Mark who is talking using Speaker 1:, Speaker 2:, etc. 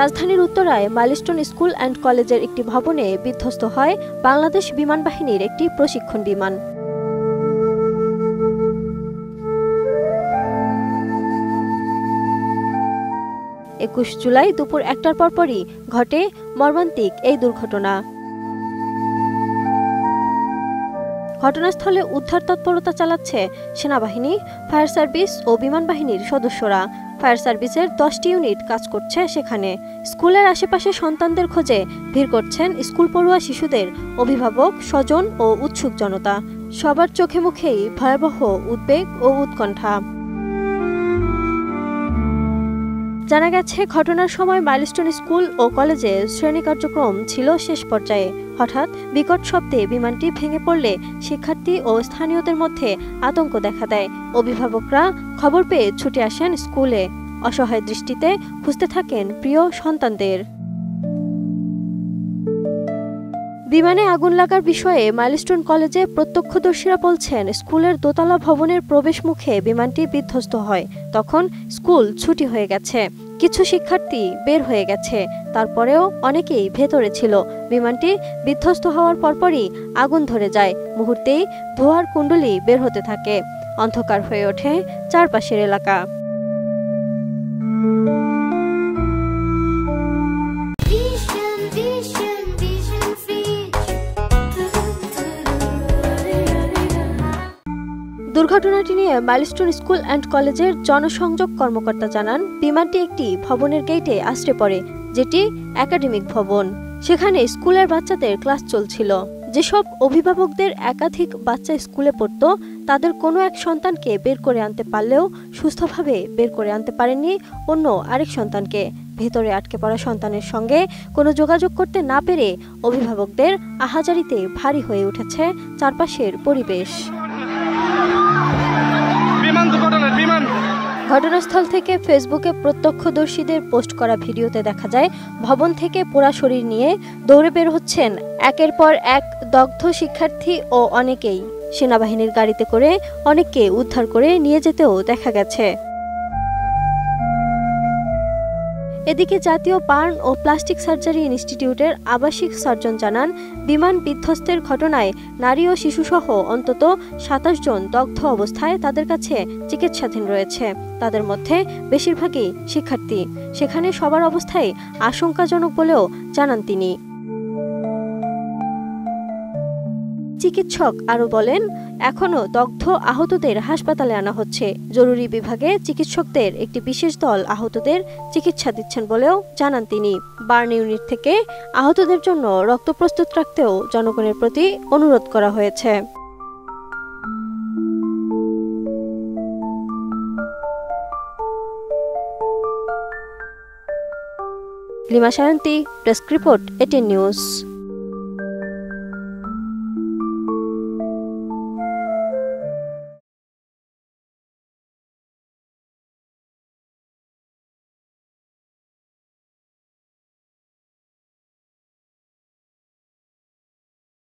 Speaker 1: রাজধানীর উত্তরায় milestone school and কলেজের একটি ভবনে বিধ্বস্ত হয় বাংলাদেশ বিমান বাহিনীর একটি প্রশিক্ষণ বিমান। 21 জুলাই দুপুর 1টার পরপরই ঘটে মর্মান্তিক এই দুর্ঘটনা। ঘটনাস্থলে উদ্ধার তৎপরতা চালাচ্ছে সেনাবাহিনী, ফায়ার সার্ভিস ও বিমান বাহিনীর সদস্যরা। ফায়ার সার্ভিসের 10টি ইউনিট কাজ করছে সেখানে। স্কুলের আশেপাশে সন্তানদের খোঁজে ভিড় করছেন স্কুল পড়ুয়া শিশুদের অভিভাবক, স্বজন ও উৎসুক জনতা। সবার চোখে মুখেই ভয়াবহ উদ্বেগ ও উৎকণ্ঠা। জানা গেছে, ঘটনার সময় মাইলস্টোন স্কুল ও কলেজে শ্রেণী কার্যক্রম ছিল শেষ পর্যায়ে। হঠাৎ বিকট শব্দে বিমানটি ভেঙে পড়লে শিক্ষার্থী ও স্থানীয়দের মধ্যে আতঙ্ক দেখা দেয়। অভিভাবকরা খবর পেয়ে ছুটে আসেন স্কুলে। অসহায় দৃষ্টিতে খুঁজতে থাকেন প্রিয় সন্তানদের। বিমানে আগুন লাগার বিষয়ে মাইলস্টোন কলেজে প্রত্যক্ষদর্শীরা বলছেন, স্কুলের দোতলা ভবনের প্রবেশ মুখে বিমানটি বিধ্বস্ত হয়। তখন স্কুল ছুটি হয়ে গেছে, কিছু শিক্ষার্থী বের হয়ে গেছে, তারপরেও অনেকেই ভেতরে ছিল। বিমানটি বিধ্বস্ত হওয়ার পরপরই আগুন ধরে যায়। মুহূর্তেই ধোঁয়ার কুণ্ডলী বের হতে থাকে। অন্ধকার হয়ে ওঠে চারপাশের এলাকা। দুর্ঘটনাটি নিয়ে মাইলস্টোন স্কুল অ্যান্ড কলেজের জনসংযোগ কর্মকর্তা জানান, বিমানটি একটি ভবনের গেটে আছড়ে পড়ে, যেটি একাডেমিক ভবন। সেখানে স্কুলের বাচ্চাদের ক্লাস চলছিল। যেসব অভিভাবকদের একাধিক বাচ্চা স্কুলে পড়তো, তাদের কোনো এক সন্তানকে বের করে আনতে পারলেও সুস্থভাবে বের করে আনতে পারেননি অন্য আরেক সন্তানকে। ভেতরে আটকে পড়া সন্তানের সঙ্গে কোনো যোগাযোগ করতে না পেরে অভিভাবকদের আহাজারিতে ভারী হয়ে উঠেছে চারপাশের পরিবেশ। ঘটনাস্থল থেকে ফেসবুকে প্রত্যক্ষদর্শীদের পোস্ট করা ভিডিওতে দেখা যায়, ভবন থেকে পোড়া শরীর নিয়ে দৌড়ে বের হচ্ছেন একের পর এক দগ্ধ শিক্ষার্থী ও অনেকেই। সেনাবাহিনীর গাড়িতে করে অনেককে উদ্ধার করে নিয়ে যেতেও দেখা গেছে। এদিকে জাতীয় বার্ন ও প্লাস্টিক সার্জারি ইনস্টিটিউটের আবাসিক সার্জন জানান, বিমান বিধ্বস্তের ঘটনায় নারী ও শিশুসহ অন্তত 27 জন দগ্ধ অবস্থায় তাদের কাছে চিকিৎসাধীন রয়েছে। তাদের মধ্যে বেশিরভাগই শিক্ষার্থী। সেখানে সবার অবস্থাই আশঙ্কাজনক বলেও জানান তিনি। চিকিৎসক আরও বলেন, এখনও দগ্ধ আহতদের হাসপাতালে আনা হচ্ছে। জরুরি বিভাগে চিকিৎসকদের একটি বিশেষ দল আহতদের চিকিৎসা দিচ্ছেন বলেও জানান তিনি। বার্ন ইউনিট থেকে আহতদের জন্য রক্ত প্রস্তুত রাখতেও জনগণের প্রতি অনুরোধ করা হয়েছে। Lima Sayanti, desk report, ATN news.